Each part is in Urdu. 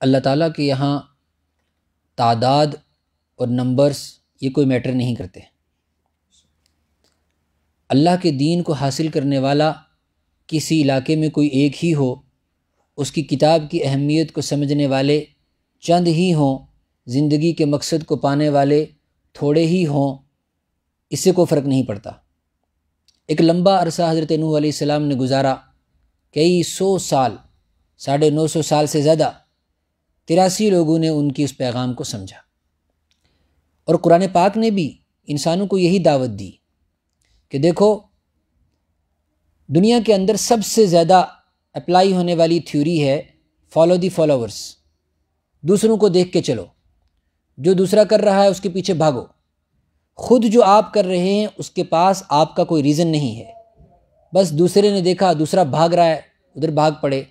اللہ تعالیٰ کے یہاں تعداد اور نمبرز یہ کوئی میٹر نہیں کرتے۔ اللہ کے دین کو حاصل کرنے والا کسی علاقے میں کوئی ایک ہی ہو، اس کی کتاب کی اہمیت کو سمجھنے والے چند ہی ہوں، زندگی کے مقصد کو پانے والے تھوڑے ہی ہوں، اس سے کوئی فرق نہیں پڑتا۔ ایک لمبا عرصہ حضرت نوح علیہ السلام نے گزارا، کئی سو سال، 950 سال سے زیادہ، 83 لوگوں نے ان کی اس پیغام کو سمجھا۔ اور قرآن پاک نے بھی انسانوں کو یہی دعوت دی کہ دیکھو، دنیا کے اندر سب سے زیادہ اپلائی ہونے والی تھیوری ہے فالو دی فالوورس، دوسروں کو دیکھ کے چلو، جو دوسرا کر رہا ہے اس کے پیچھے بھاگو، خود جو آپ کر رہے ہیں اس کے پاس آپ کا کوئی ریزن نہیں ہے، بس دوسرے نے دیکھا دوسرا بھاگ رہا ہے ادھر بھاگ پڑے،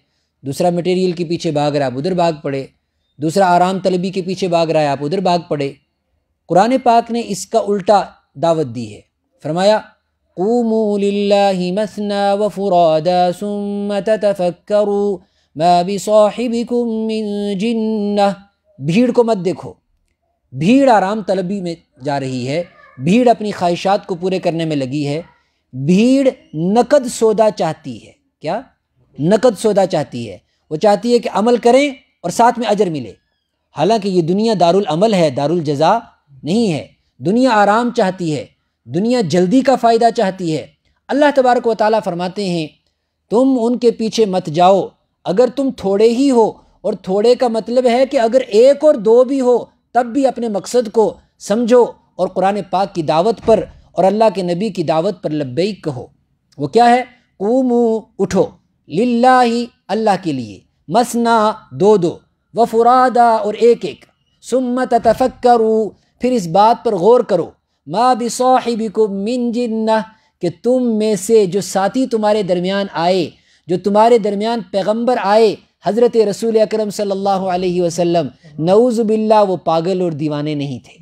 دوسرا مٹیریل کے پیچھے بھاگ رہا ہے آپ ادھر بھاگ پڑے، دوسرا آرام طلبی کے پیچھے بھاگ رہا ہے آپ ادھر بھاگ پڑے۔ قرآن پاک نے اس کا الٹا دعوت دی ہے، فرمایا قوموا للہ مثنی وفرادا ثم تتفکروا ما بصاحبکم من جنہ۔ بھیڑ کو مت دیکھو، بھیڑ آرام طلبی میں جا رہی ہے، بھیڑ اپنی خواہشات کو پورے کرنے میں لگی ہے، بھیڑ نقد سودا چاہتی ہے۔ کیا؟ نقد سودا چاہتی ہے، وہ چاہتی ہے کہ عمل کریں اور ساتھ میں اجر ملے، حالانکہ یہ دنیا دارالعمل ہے، دارالجزا نہیں ہے۔ دنیا آرام چاہتی ہے، دنیا جلدی کا فائدہ چاہتی ہے۔ اللہ تبارک و تعالیٰ فرماتے ہیں تم ان کے پیچھے مت جاؤ، اگر تم تھوڑے ہی ہو، اور تھوڑے کا مطلب ہے کہ اگر ایک اور دو بھی ہو تب بھی اپنے مقصد کو سمجھو اور قرآن پاک کی دعوت پر اور اللہ کے نبی کی دعوت پر لبیک کہو۔ وہ کیا ہے؟ قومو، اٹھو، للہ، اللہ کے لیے، مثنا، دو دو، وفرادا، اور ایک ایک، ثم تتفکروا، پھر اس بات پر غور کرو، ما بصاحبکم من جنہ، کہ تم میں سے جو ساتھی تمہارے درمیان آئے، جو تمہارے درمیان پیغمبر آئے، حضرت رسول اکرم صلی اللہ علیہ وسلم، نعوذ باللہ وہ پاگل اور دیوانے نہیں تھے۔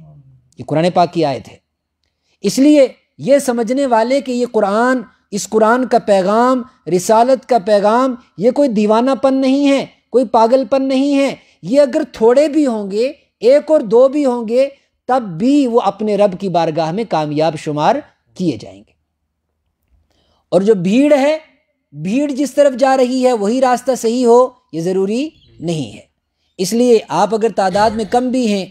یہ قرآن پاک کی آیت ہے۔ اس لیے یہ سمجھنے والے کہ یہ قرآن، اس قرآن کا پیغام، رسالت کا پیغام، یہ کوئی دیوانہ پن نہیں ہے، کوئی پاگل پن نہیں ہے، یہ اگر تھوڑے بھی ہوں گے، ایک اور دو بھی ہوں گے، تب بھی وہ اپنے رب کی بارگاہ میں کامیاب شمار کیے جائیں گے۔ اور جو بھیڑ ہے، بھیڑ جس طرف جا رہی ہے وہی راستہ صحیح ہو یہ ضروری نہیں ہے۔ اس لیے آپ اگر تعداد میں کم بھی ہیں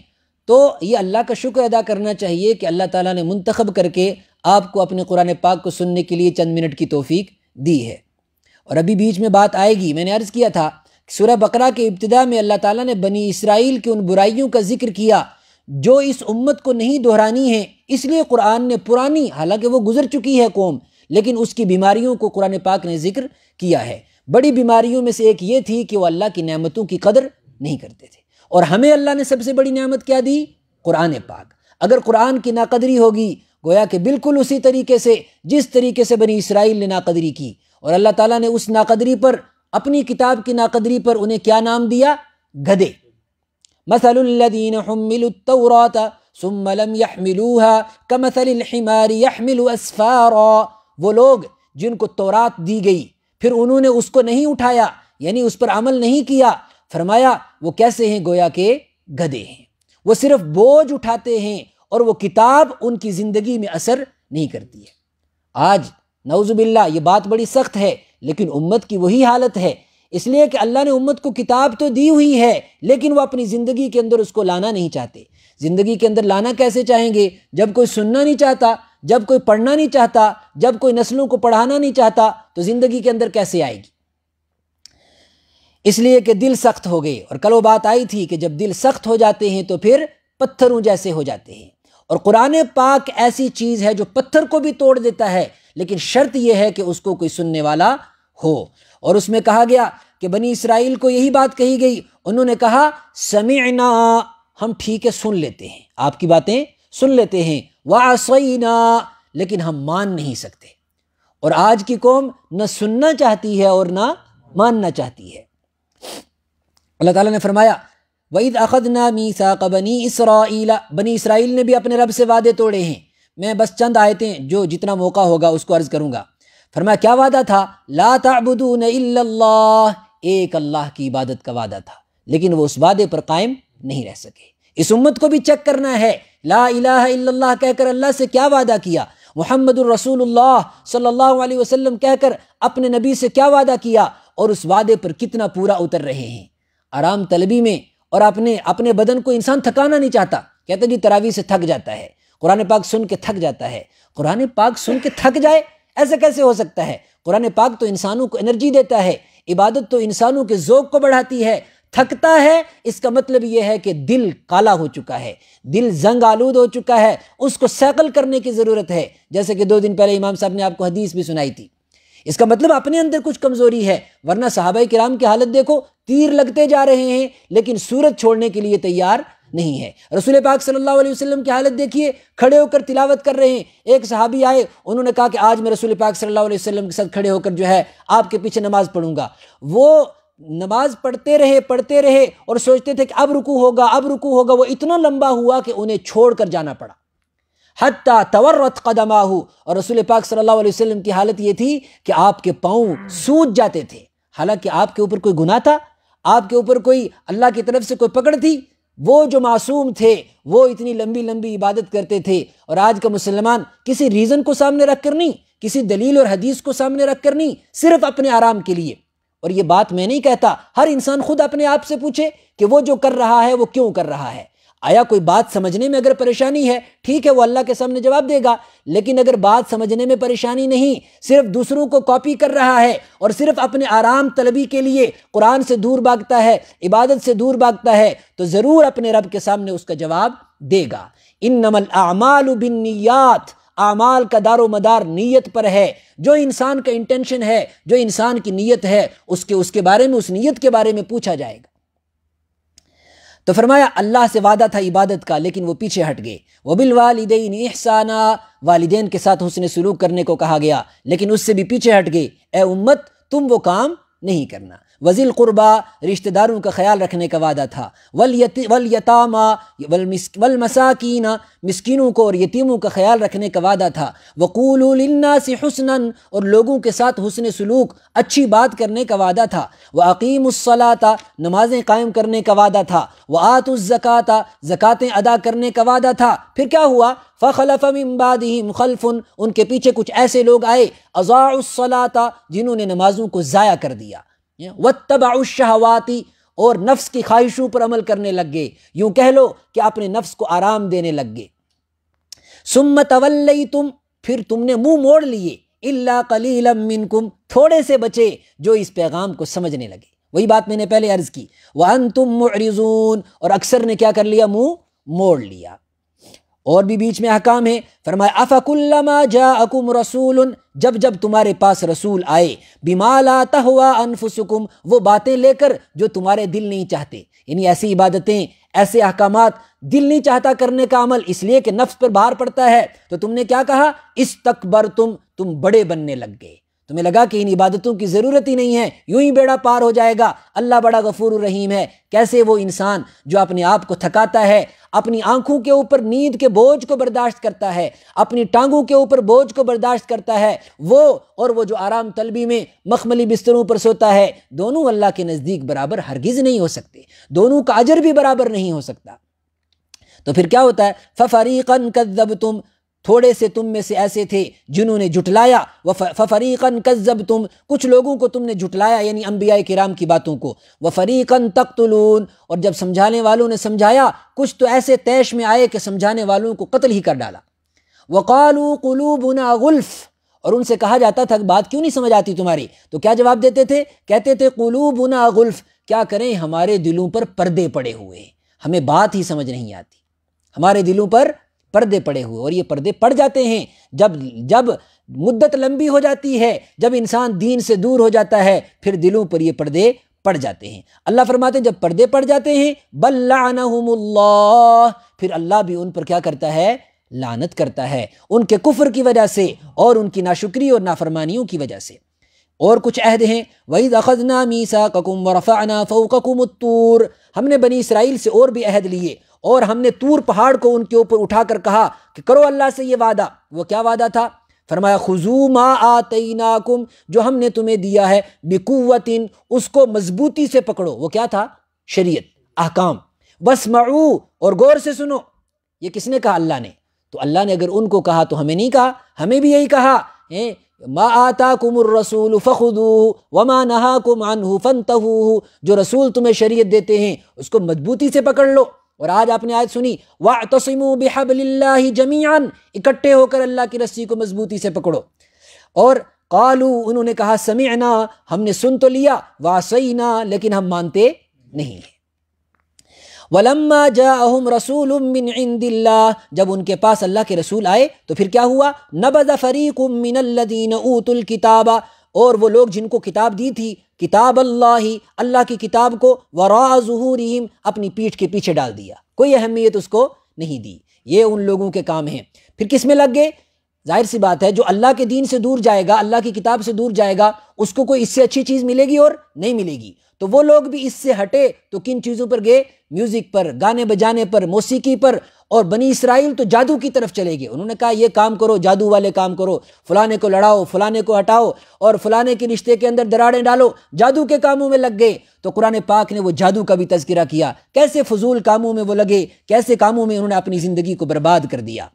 تو یہ اللہ کا شکر ادا کرنا چاہیے کہ اللہ تعالیٰ نے منتخب کر کے آپ کو اپنے قرآن پاک کو سننے کے لیے چند منٹ کی توفیق دی ہے۔ اور ابھی بیچ میں بات آئے گی، میں نے عرض کیا تھا کہ سورہ بقرہ کے ابتدا میں اللہ تعالیٰ نے بنی اسرائیل کی ان برائیوں کا ذکر کیا جو اس امت کو نہیں دہرانی ہے، اس لیے قرآن نے پرانی، حالانکہ وہ گزر چکی ہے قوم، لیکن اس کی بیماریوں کو قرآن پاک نے ذکر کیا ہے۔ بڑی بیماریوں میں سے ایک یہ تھی کہ وہ اللہ کی نعمتوں کی قدر نہیں کرتے تھے، اور ہمیں اللہ نے سب سے بڑی نعمت کیا دی؟ قرآن پاک۔ اگر قرآن کی ناقدری ہوگی، گویا کہ بالکل اسی طریقے سے جس طریقے سے بنی اسرائیل نے ناقدری کی، اور اللہ تعالیٰ نے اس ناقدری پر، اپنی کتاب کی ناقدری پر انہیں کیا نام دیا؟ گدھے۔ مثل الذین حملوا التوراۃ ثم لم يحملوها كمثل الحمار يحمل اسفارا، وہ لوگ جن کو تورات دی گئی پھر انہوں نے اس کو نہیں اٹھایا، یعنی اس پر عمل نہیں کیا، فرمایا وہ کیسے ہیں؟ گویا کہ گدھے ہیں، وہ صرف بوجھ اٹھاتے ہیں اور وہ کتاب ان کی زندگی میں اثر نہیں کرتی ہے۔ آج نعوذ باللہ یہ بات بڑی سخت ہے، لیکن امت کی وہی حالت ہے، اس لیے کہ اللہ نے امت کو کتاب تو دی ہوئی ہے لیکن وہ اپنی زندگی کے اندر اس کو لانا نہیں چاہتے۔ زندگی کے اندر لانا کیسے چاہیں گے جب کوئی سننا نہیں چاہتا، جب کوئی پڑھنا نہیں چاہتا، جب کوئی نسلوں کو پڑھانا نہیں چاہتا، تو زندگی کے اندر کیسے آئے گی؟ اس لیے کہ دل سخت ہو گئے، اور کل وہ بات آئی تھی کہ جب دل سخت ہو جاتے ہیں تو پھر پتھروں جیسے ہو جاتے ہیں، اور قرآن پاک ایسی چیز ہے جو پتھر کو بھی توڑ دیتا ہے، لیکن شرط یہ ہے کہ اس کو کوئی سننے والا ہو۔ اور اس میں کہا گیا کہ بنی اسرائیل کو یہی بات کہی گئی، انہوں نے کہا سمعنا، ہم ٹھیک ہے سن لیتے ہیں، آپ کی باتیں سن لیتے ہیں، وعصینا، لیکن ہم مان نہیں سکتے۔ اور آج کی قوم نہ سننا چاہتی ہے اور نہ ماننا چاہتی ہے۔ اللہ تعالیٰ نے فرمایا وَإِذْ أَخَذْنَا مِيثَاقَ بَنِي إِسْرَائِيلَ، بنی اسرائیل نے بھی اپنے رب سے وعدے توڑے ہیں۔ میں بس چند آیتیں جو جتنا موقع ہوگا اس کو عرض کروں گا۔ فرمایا کیا وعدہ تھا؟ لا تعبدون الا اللہ، ایک اللہ کی عبادت کا وعدہ تھا، لیکن وہ اس وعدے پر قائم نہیں رہ سکے۔ اس امت کو بھی چیک کرنا ہے، لا الہ الا اللہ کہہ کر اللہ سے کیا وعدہ کیا، محمد الرسول اللہ صلی اللہ علیہ وسلم کہہ کر اپنے نبی سے کیا وعدہ کیا، اور اس وعدے پر کتنا پورا اتر رہے ہیں۔ آرام طلبی میں اور اپنے بدن کو انسان تھکانا نہیں چاہتا، کہتے جی تراویح سے تھک جاتا ہے، قرآن پاک سن کے تھک جاتا ہے۔ قرآن پاک سن کے تھک جائے، ایسے کیسے ہو سکتا ہے؟ قرآن پاک تو انسانوں کو انرجی دیتا ہے، عبادت تو انسانوں کے ذوق کو بڑھاتی ہے۔ تھکتا ہے اس کا مطلب یہ ہے کہ دل کالا ہو چکا ہے، دل زنگ آلود ہو چکا ہے، اس کو سیکل کرنے کی ضرورت ہے، جیسے کہ 2 دن پہلے امام صاحب نے آپ کو حدیث بھی سنائی تھی۔ اس کا مطلب اپنے اندر کچھ کمزوری ہے، ورنہ صحابہ کرام کی حالت دیکھو، تیر لگتے جا رہے ہیں لیکن سورج چھوڑنے کے لیے تیار نہیں ہے۔ رسول پاک صلی اللہ علیہ وسلم کی حالت دیکھیے، کھڑے ہو کر تلاوت کر رہے ہیں۔ ایک صحابی آئے، انہوں نے کہا کہ آج میں رسول پاک صلی اللہ علیہ وسلم کے ساتھ کھڑے ہو کر جو ہے آپ کے پیچھے نماز پڑھوں گا۔ وہ نماز پڑھتے رہے اور سوچتے تھے کہ اب رکوع ہوگا، وہ اتنا لمبا ہوا کہ انہیں چھوڑ کر جانا پڑا، حتیٰ تورت قدماہ، اور رسول پاک صلی اللہ علیہ وسلم کی حالت یہ تھی کہ آپ کے پاؤں سوج جاتے تھے، حالانکہ آپ کے اوپر کوئی گناہ تھا، آپ کے اوپر کوئی اللہ کی طرف سے کوئی پکڑ تھی؟ وہ جو معصوم تھے وہ اتنی لمبی لمبی عبادت کرتے تھے، اور آج کا مسلمان کسی ریزن کو سامنے رکھ کر نہیں، کسی دلیل اور حدیث کو سامنے رکھ کر نہیں، صرف اپنے آرام کے لیے۔ اور یہ بات میں نہیں کہتا، ہر انسان خود اپنے آپ سے پوچھے کہ وہ جو کر رہا ہے وہ کیوں کر رہا ہے۔ آیا کوئی بات سمجھنے میں اگر پریشانی ہے، ٹھیک ہے، وہ اللہ کے سامنے جواب دے گا، لیکن اگر بات سمجھنے میں پریشانی نہیں، صرف دوسروں کو کاپی کر رہا ہے اور صرف اپنے آرام طلبی کے لیے قرآن سے دور بھاگتا ہے، عبادت سے دور بھاگتا ہے، تو ضرور اپنے رب کے سامنے اس کا جواب دے گا۔ انما الاعمال بالنیات، اعمال کا دار و مدار نیت پر ہے۔ جو انسان کا انٹینشن ہے، جو انسان کی نیت ہے، اس کے بارے میں، اس نیت کے بارے میں پوچھا جائے گا۔ تو فرمایا اللہ سے وعدہ تھا عبادت کا، لیکن وہ پیچھے ہٹ گئے۔ وبالوالدین احسانا، والدین کے ساتھ حسن سلوک کرنے کو کہا گیا، لیکن اس سے بھی پیچھے ہٹ گئے۔ اے امت، تم وہ کام نہیں کرنا۔ وذی القربا، رشتہ داروں کا خیال رکھنے کا وعدہ تھا۔ والیتاما والمساکین، مسکینوں کو اور یتیموں کا خیال رکھنے کا وعدہ تھا۔ وقولوا للناس حسنا، اور لوگوں کے ساتھ حسن سلوک، اچھی بات کرنے کا وعدہ تھا۔ واقیموا الصلاۃ، نمازیں قائم کرنے کا وعدہ تھا۔ وآتوا الزکاۃ، زکاتیں ادا کرنے کا وعدہ تھا۔ پھر کیا ہوا؟ فخلف من بعدہم خلف، ان کے پیچھے کچھ ایسے لوگ آئے، اضاعوا الصلاۃ، جنہوں نے نمازوں کو ضائع کر دیا۔ واتبعوا الشہوات، اور نفس کی خواہشوں پر عمل کرنے لگ گئے، یوں کہہ لو کہ اپنے نفس کو آرام دینے لگ گئے۔ ثم تولیتم، پھر تم نے منہ موڑ لیے، الا قلیلا منکم، تھوڑے سے بچے جو اس پیغام کو سمجھنے لگے۔ وہی بات میں نے پہلے عرض کی، وانتم معرضون، اور اکثر نے کیا کر لیا؟ منہ موڑ لیا۔ اور بھی بیچ میں احکام ہے، فرمایا افکلما جاءکم رسول، جب تمہارے پاس رسول آئے، بما لا تہوی انفسکم، وہ باتیں لے کر جو تمہارے دل نہیں چاہتے، یعنی ایسی عبادتیں، ایسے احکامات دل نہیں چاہتا کرنے کا عمل، اس لیے کہ نفس پر بھار پڑتا ہے، تو تم نے کیا کہا؟ استکبرتم، تم بڑے بننے لگ گئے، تمہیں لگا کہ ان عبادتوں کی ضرورت ہی نہیں ہے، یوں ہی بیڑا پار ہو جائے گا، اللہ بڑا غفور الرحیم ہے۔ کیسے وہ انسان جو اپنے آپ کو تھکاتا ہے، اپنی آنکھوں کے اوپر نیند کے بوجھ کو برداشت کرتا ہے، اپنی ٹانگوں کے اوپر بوجھ کو برداشت کرتا ہے، وہ جو آرام طلبی میں مخملی بستروں پر سوتا ہے، دونوں اللہ کے نزدیک برابر ہرگز نہیں ہو سکتے، دونوں کا اجر بھی برابر نہیں ہو سکتا۔ تو پھر کیا ہوتا ہے؟ فَفَرِيقًا كَذَّبْتُمْ، تھوڑے سے تم میں سے ایسے تھے جنہوں نے جھٹلایا، فَفَرِيقًا كَذَّبْتُمْ، کچھ لوگوں کو تم نے جھٹلایا، یعنی انبیاء کرام کی باتوں کو، وَفَرِيقًا تَقْتُلُونَ، اور جب سمجھانے والوں نے سمجھایا، کچھ تو ایسے طیش میں آئے کہ سمجھانے والوں کو قتل ہی کر ڈالا۔ وَقَالُوا قُلُوبُنَا غُلْفٌ، اور ان سے کہا جاتا تھا بات کیوں نہیں سمجھ آتی تمہاری؟ تو کیا جواب دیتے تھے؟ کہتے تھے قُلُوبُنَا غُلْفٌ، کیا کریں ہمارے دلوں پر پردے پڑے ہوئے ہیں، ہمیں بات ہی سمجھ نہیں آتی، ہمارے دلوں پر پردے پڑے ہوئے۔ اور یہ پردے پڑ جاتے ہیں جب مدت لمبی ہو جاتی ہے، جب انسان دین سے دور ہو جاتا ہے، پھر دلوں پر یہ پردے پڑ جاتے ہیں۔ اللہ فرماتے ہیں جب پردے پڑ جاتے ہیں، بل لعنہم اللہ، پھر اللہ بھی ان پر کیا کرتا ہے؟ لعنت کرتا ہے، ان کے کفر کی وجہ سے اور ان کی ناشکری اور نافرمانیوں کی وجہ سے۔ اور کچھ عہد ہیں، وَإِذْ أَخَذْنَا مِيثَاقَكُمْ وَرَفَعْنَا فَوْقَكُمُ الطُّورَ، ہم نے بنی اسرائیل سے اور بھی عہد لیے، اور ہم نے طور پہاڑ کو ان کے اوپر اٹھا کر کہا کہ کرو اللہ سے یہ وعدہ۔ وہ کیا وعدہ تھا؟ فرمایا خُذُوا مَا آتَيْنَاكُمْ، جو ہم نے تمہیں دیا ہے، بِقُوَّةٍ، اس کو مضبوطی سے پکڑو۔ وہ کیا تھا؟ شریعت احکام، واسمعوا اور غور سے سنو. یہ کس نے کہا؟ اللہ نے. تو اللہ نے اگر ان کو کہا تو ہمیں نہیں کہا؟ ہمیں بھی یہی کہا ما آتاکم الرسول فخذوہ وما نہاکم عنہ فانتہوہ. جو رسول تمہیں شریعت دیتے ہیں اس کو مضبوطی سے پکڑ لو. اور آج آپ نے آیت سنی واعتصموا بحبل اللہ جمیعا، اکٹھے ہو کر اللہ کی رسی کو مضبوطی سے پکڑو. اور قالوا انہوں نے کہا سمعنا، ہم نے سن تو لیا، وعصینا لیکن ہم مانتے نہیں ہیں. وَلَمَّا جَاءَهُمْ رَسُولٌ مِّنْ عِنْدِ اللَّهِ، جب ان کے پاس اللہ کے رسول آئے تو پھر کیا ہوا؟ نَبَذَ فَرِيقٌ مِّنَ الَّذِينَ أُوتُوا الْكِتَابَ، اور وہ لوگ جن کو کتاب دی تھی، کتاب اللہ کی کتاب کو، وَرَاءَ ظُهُورِهِمْ، اپنی پیٹھ کے پیچھے ڈال دیا، کوئی اہمیت اس کو نہیں دی. یہ ان لوگوں کے کام ہیں. پھر کس میں لگ گئے؟ ظاہر سی بات ہے جو اللہ کے دین سے دور جائے گا، اللہ کی کتاب سے دور جائے گا، اس کو کوئی اس سے اچھی چیز ملے گی اور نہیں ملے گی. تو وہ لوگ بھی اس سے ہٹے تو کن چیزوں پر گئے؟ میوزک پر، گانے بجانے پر، موسیقی پر. اور بنی اسرائیل تو جادو کی طرف چلے گئے. انہوں نے کہا یہ کام کرو، جادو والے کام کرو، فلانے کو لڑاؤ، فلانے کو ہٹاؤ، اور فلانے کے رشتے کے اندر دراڑیں ڈالو، جادو کے کاموں میں لگ گئے. تو قرآن پاک نے وہ جادو کا بھی تذکرہ کیا، کیسے فضول کاموں میں وہ لگے، کیسے کاموں میں انہوں نے اپنی زندگی کو برباد کر دیا.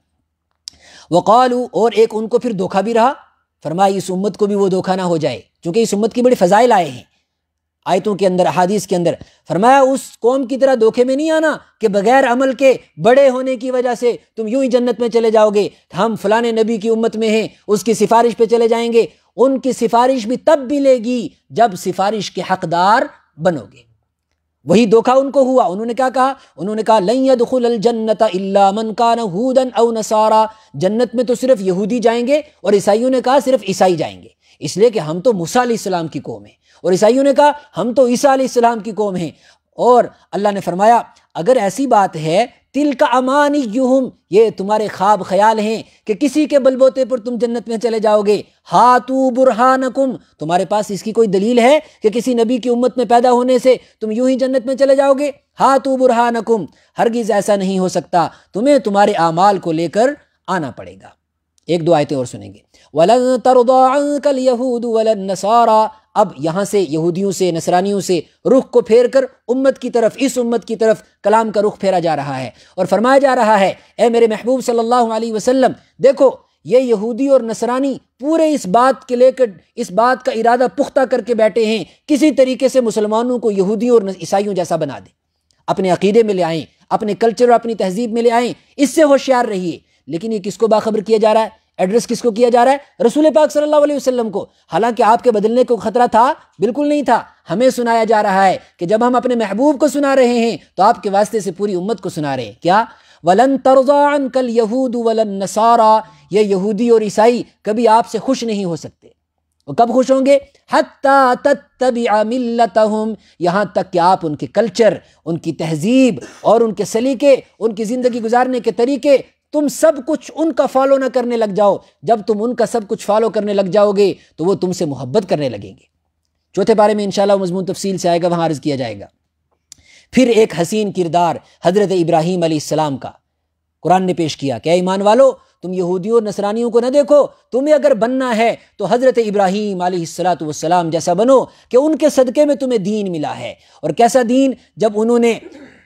وقالوا، اور ایک ان کو پھر دھوکہ بھی رہا. فرمایا اس امت کو بھی وہ دھوکہ نہ ہو جائے، کیونکہ اس امت کی بڑے فضائل آئے ہیں آیتوں کے اندر، احادیث کے اندر. فرمایا اس قوم کی طرح دھوکے میں نہیں آنا کہ بغیر عمل کے بڑے ہونے کی وجہ سے تم یوں ہی جنت میں چلے جاؤ گے. ہم فلانے نبی کی امت میں ہیں، اس کی سفارش پہ چلے جائیں گے. ان کی سفارش بھی تب ملے گی جب سفارش کے حقدار بنو گے. وہی دھوکہ ان کو ہوا. انہوں نے کیا کہا؟ انہوں نے کہا لن يدخل الجنت الا من كان هودا او نصارى، جنت میں تو صرف یہودی جائیں گے. اور عیسائیوں نے کہا صرف عیسائی جائیں گے، اس لیے کہ ہم تو موسیٰ علیہ السلام کی قوم ہیں. اور عیسائیوں نے کہا ہم تو عیسیٰ علیہ السلام کی قوم ہیں. اور اللہ نے فرمایا اگر ایسی بات ہے تلک امانیہم، یہ تمہارے خواب خیال ہیں کہ کسی کے بلبوتے پر تم جنت میں چلے جاؤ گے. ہاتو برہانکم، تمہارے پاس اس کی کوئی دلیل ہے کہ کسی نبی کی امت میں پیدا ہونے سے تم یوں ہی جنت میں چلے جاؤ گے؟ ہاتو برہانکم، ہرگز ایسا نہیں ہو سکتا، تمہیں تمہارے اعمال کو لے کر آنا پڑے گا. ایک دو آیتیں اور سنیں گے. وَلَن تَرْضَىٰ عَنْكَ الْيَهُودُ وَلَا النَّصَارَىٰ، اب یہاں سے یہودیوں سے، نصرانیوں سے رخ کو پھیر کر امت کی طرف، اس امت کی طرف کلام کا رخ پھیرا جا رہا ہے. اور فرمایا جا رہا ہے اے میرے محبوب صلی اللہ علیہ وسلم، دیکھو یہ یہودی اور نصرانی پورے اس بات کے لے کر، اس بات کا ارادہ پختہ کر کے بیٹھے ہیں کسی طریقے سے مسلمانوں کو یہودیوں اور عیسائیوں جیسا بنا دیں، اپنے عقیدے میں لے آئیں، اپنے کلچر اور اپنی تہذیب میں لے آئیں. اس سے ہوشیار رہیے. لیکن یہ کس کو باخبر کیا جا رہا ہے؟ ایڈریس کس کو کیا جا رہا ہے؟ رسول پاک صلی اللہ علیہ وسلم کو. حالانکہ آپ کے بدلنے کو خطرہ تھا؟ بالکل نہیں تھا. ہمیں سنایا جا رہا ہے کہ جب ہم اپنے محبوب کو سنا رہے ہیں تو آپ کے واسطے سے پوری امت کو سنا رہے ہیں. کیا؟ وَلَن تَرْضَىٰ عَنْكَ الْيَهُودُ وَلَا النَّصَارَىٰ، یہ یہودی اور عیسائی کبھی آپ سے خوش نہیں ہو سکتے. وہ کب خوش ہوں گے؟ حَتَّىٰ تَتَّبِعَ مِلَّتَهُمْ، یہاں تک کہ آپ ان کے کلچر، ان کی تہذیب اور ان کے سلیقے، ان کی زندگی گزارنے کے طریقے، تم سب کچھ ان کا فالو نہ کرنے لگ جاؤ. جب تم ان کا سب کچھ فالو کرنے لگ جاؤ گے تو وہ تم سے محبت کرنے لگیں گے. چوتھے بارے میں انشاءاللہ مضمون تفصیل سے آئے گا، وہاں عرض کیا جائے گا. پھر ایک حسین کردار حضرت ابراہیم علیہ السلام کا قرآن نے پیش کیا کہ اے ایمان والو، تم یہودیوں اور نصرانیوں کو نہ دیکھو، تمہیں اگر بننا ہے تو حضرت ابراہیم علیہ السلام جیسا بنو کہ ان کے صدقے میں تمہیں دین ملا ہے. اور کیسا دین؟ جب انہوں نے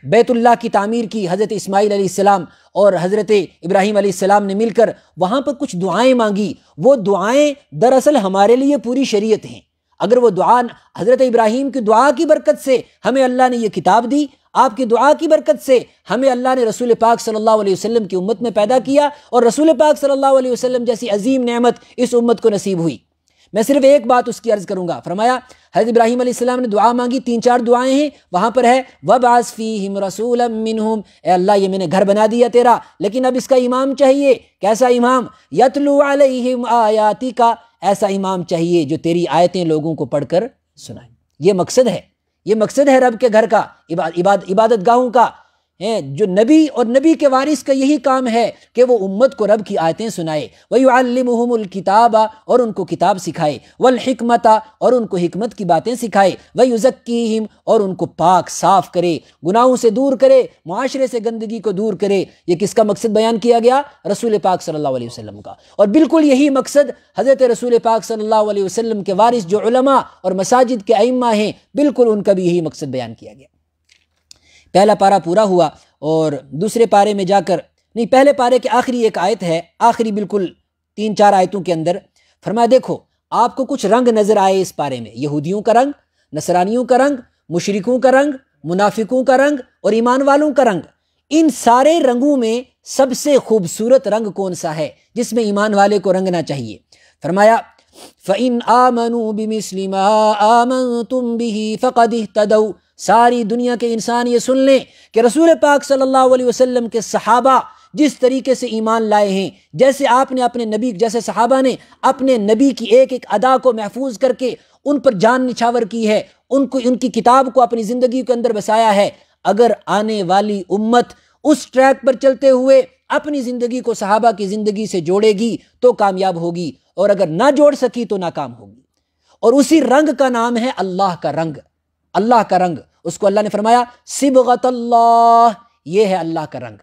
بیت اللہ کی تعمیر کی، حضرت اسماعیل علیہ السلام اور حضرت ابراہیم علیہ السلام نے مل کر وہاں پر کچھ دعائیں مانگی. وہ دعائیں دراصل ہمارے لیے پوری شریعت ہیں. اگر وہ دعا حضرت ابراہیم کی دعا کی برکت سے ہمیں اللہ نے یہ کتاب دی، آپ کی دعا کی برکت سے ہمیں اللہ نے رسول پاک صلی اللہ علیہ وسلم کی امت میں پیدا کیا، اور رسول پاک صلی اللہ علیہ وسلم جیسی عظیم نعمت اس امت کو نصیب ہوئی. میں صرف ایک بات اس کی عرض کروں گا. فرمایا حضرت ابراہیم علیہ السلام نے دعا مانگی، 3-4 دعائیں ہیں وہاں پر ہے وَبْعَثْ فِيهِمْ رَسُولًا مِّنْهُمْ، اے اللہ یہ میں نے گھر بنا دیا تیرا، لیکن اب اس کا امام چاہیے. کیسا امام؟ یتلو علیہم آیاتک، ایسا امام چاہیے جو تیری آیتیں لوگوں کو پڑھ کر سنائے. یہ مقصد ہے، یہ مقصد ہے رب کے گھر کا، عبادت گاہوں کا. جو نبی اور نبی کے وارث کا یہی کام ہے کہ وہ امت کو رب کی آیتیں سنائے. وَيُعَلِّمُهُمُ الْكِتَابَ، اور ان کو کتاب سکھائے، وَالْحِكْمَةَ، اور ان کو حکمت کی باتیں سکھائے، وَيُزَكِّيهِمْ، اور ان کو پاک صاف کرے، گناہوں سے دور کرے، معاشرے سے گندگی کو دور کرے. یہ کس کا مقصد بیان کیا گیا؟ رسول پاک صلی اللہ علیہ وسلم کا. اور بالکل یہی مقصد حضرت رسول پاک صلی اللہ علیہ وسلم کے وارث جو علماء اور مساجد کے ائمہ ہیں، بالکل ان کا بھی یہی مقصد بیان کیا گیا. پہلا پارہ پورا ہوا اور دوسرے پارے میں جا کر نہیں، پہلے پارے کے آخری ایک آیت ہے، آخری بالکل 3-4 آیتوں کے اندر فرمایا دیکھو آپ کو کچھ رنگ نظر آئے اس پارے میں، یہودیوں کا رنگ، نصرانیوں کا رنگ، مشرکوں کا رنگ، منافقوں کا رنگ اور ایمان والوں کا رنگ، ان سارے رنگوں میں سب سے خوبصورت رنگ کون سا ہے جس میں ایمان والے کو رنگنا چاہیے؟ فرمایا فَإِنْ آمَنُوا بِمِثْلِ مَا آمَنْتُمْ بِهِ فَقَدِ اهْتَدَوْا۔ ساری دنیا کے انسان یہ سن لیں کہ رسول پاک صلی اللہ علیہ وسلم کے صحابہ جس طریقے سے ایمان لائے ہیں، جیسے آپ نے اپنے نبی، جیسے صحابہ نے اپنے نبی کی ایک ایک ادا کو محفوظ کر کے ان پر جان نچھاور کی ہے، ان کی کتاب کو اپنی زندگی کے اندر بسایا ہے، اگر آنے والی امت اس ٹریک پر چلتے ہوئے اپنی زندگی کو صحابہ کی زندگی سے جوڑے گی تو کامیاب ہوگی، اور اگر نہ جوڑ سکی تو ناکام ہوگی۔ اور اسی رنگ کا نام ہے اللہ کا رنگ، اللہ کا رنگ، اس کو اللہ نے فرمایا صبغۃ اللہ، یہ ہے اللہ کا رنگ۔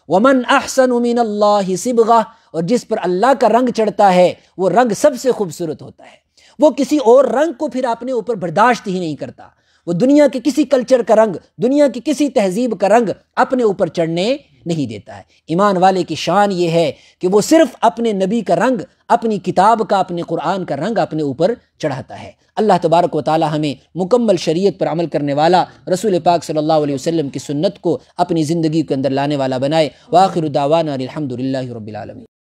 ومن احسن من اللہ صبغہ، اور جس پر اللہ کا رنگ چڑھتا ہے وہ رنگ سب سے خوبصورت ہوتا ہے، وہ کسی اور رنگ کو پھر اپنے اوپر برداشت ہی نہیں کرتا، وہ دنیا کے کسی کلچر کا رنگ، دنیا کی کسی تہذیب کا رنگ اپنے اوپر چڑھنے نہیں دیتا ہے۔ ایمان والے کی شان یہ ہے کہ وہ صرف اپنے نبی کا رنگ، اپنی کتاب کا، اپنے قرآن کا رنگ اپنے اوپر چڑھاتا ہے۔ اللہ تبارک و تعالی ہمیں مکمل شریعت پر عمل کرنے والا، رسول پاک صلی اللہ علیہ وسلم کی سنت کو اپنی زندگی کے اندر لانے والا بنائے۔ وآخر دعوانا الحمد للہ رب العالمین۔